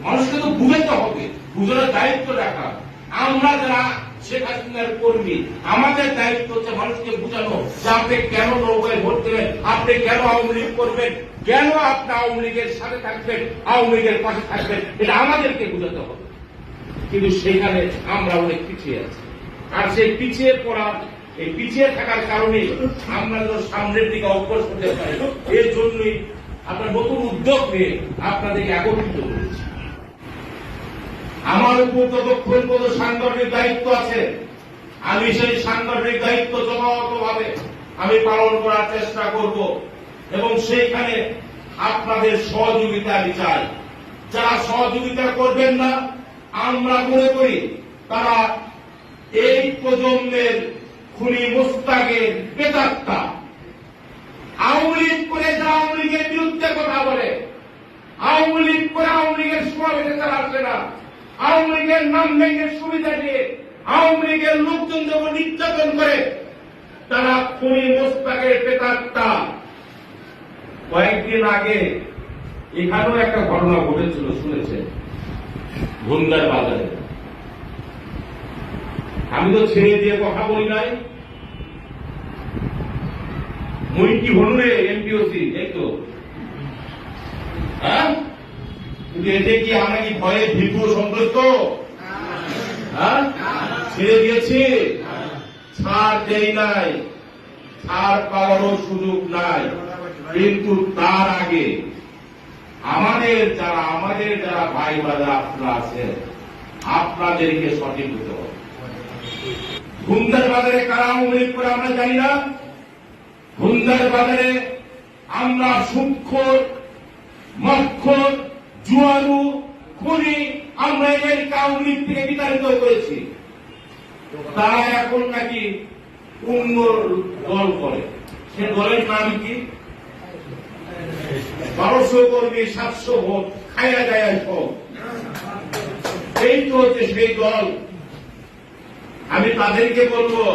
মানুষকে তো বুঝাতে হবে, বুঝানোর দায়িত্ব রাখা। আমরা যারা শেখ হাসিনার কর্মী, আমাদের দায়িত্ব হচ্ছে মানুষকে বুঝানো যে আপনি কেন নৌকায় ভোট দেবেন, আপনি কেন আওয়ামী লীগ করবেন, কেন আপনি আওয়ামী লীগের সাথে থাকবেন, আওয়ামী লীগের পাশে থাকবেন, এটা আমাদেরকে বুঝাতে হবে। কিন্তু সেখানে আমরা অনেক পিছিয়ে আছি। আর সেই পিছিয়ে পড়া, এই পিছিয়ে থাকার কারণে আমরা যেন সামনের দিকে অগ্রসর হতে পারি, এর জন্যই আপনার নতুন উদ্যোগ নিয়ে আপনাদেরকে একত্রিত করেছি। আমার উপর ততক্ষণ পর্যন্ত সাংগঠনিক দায়িত্ব আছে, আমি সেই সাংগঠনিক দায়িত্ব যথাযথভাবে আমি পালন করার চেষ্টা করব এবং সেইখানে আপনাদের সহযোগিতা আমি চাই। যারা সহযোগিতা করবেন না, আমরা মনে করি তারা এই প্রজন্মের খুনি মোস্তাকের প্রেতাত্মা। আওয়ামী লীগ করে যারা আওয়ামী লীগের বিরুদ্ধে কথা বলে, আওয়ামী লীগ করে আওয়ামী লীগের সমাবেশে তারা আসে না, আওয়ামী লীগের নাম ভেঙে সুবিধা নিয়ে আওয়ামী লীগের লোকজন যখন নির্যাতন করে, তারা খুনি মোস্তাকের প্রেতাত্মা। কয়েকদিন আগে এখানেও একটা ঘটনা ঘটেছিল, শুনেছেন, ভুন্দার বাজারে। আমি তো ছেড়ে দিয়ে কথা বলি নাই, মুই কি হল রে এমপিওসি, এই তো। হ্যাঁ, কিন্তু এতে কি আমরা কি ভয়ে ভীতু সন্তুষ্ট? হ্যাঁ, ছেড়ে দিয়েছি, ছাড় দেই নাই, ছাড় পাওয়ারও সুযোগ নাই। কিন্তু তার আগে আমাদের যারা ভাই বাজার আপনারা আছেন, আপনাদেরকে সঠিক হতে হবে। ভুন্দার বাজারে কারা আওয়ামী লীগ করে আমরা জানি না। ভুন্দার বাজারে আমরা সুদখোর, মদখোর, জুয়ারু, খুনি, আমরা এদেরকে আওয়ামী লীগ থেকে বিতাড়িত করেছি। তারা এখন নাকি অন্য দল করে। সে দলের নাম কি? 1200 কর্মী, 700 ভোট, খায়া যায় সব। এই তো হচ্ছে সেই দল। আমি তাদেরকে বলবো,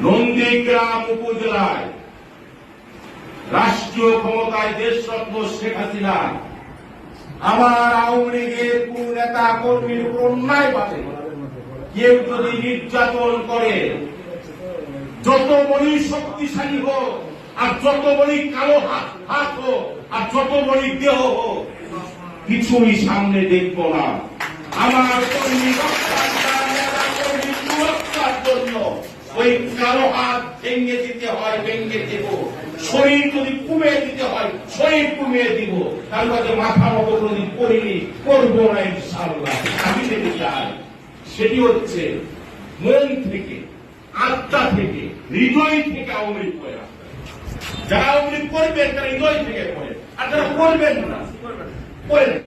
নন্দীগ্রাম উপজেলায় রাষ্ট্রীয় ক্ষমতায় দেশরত্ন শেখ হাসিনা আমার আওয়ামী লীগের কোন নেতা কর্মীর উপর অন্যায় বাঁধে, কেউ যদি নির্যাতন করে, যত বড়ই শক্তিশালী হোক, আর যত বড়ই কালো হাত হোক, আর যত বড়ই দেহ হোক, কিছুই সামনে দেখবো না। আমার কর্মী রক্ষার জন্য ওই কালো হাত ভেঙে দিতে হয়, ভেঙে দেব। শরীর যদি কমিয়ে দিতে হয়, শরীর কমিয়ে দিব। তার মধ্যে মাথা মতো কোনদিন করিনি, করবো না ইনশাআল্লাহ। আমি যেতে চাই সেটি হচ্ছে মন থেকে, আত্মা থেকে, হৃদয় থেকে আওয়ামী লীগ করে। যারা আওয়ামী লীগ করবেন তারা হৃদয় থেকে করে, আর যারা করবেন না, করে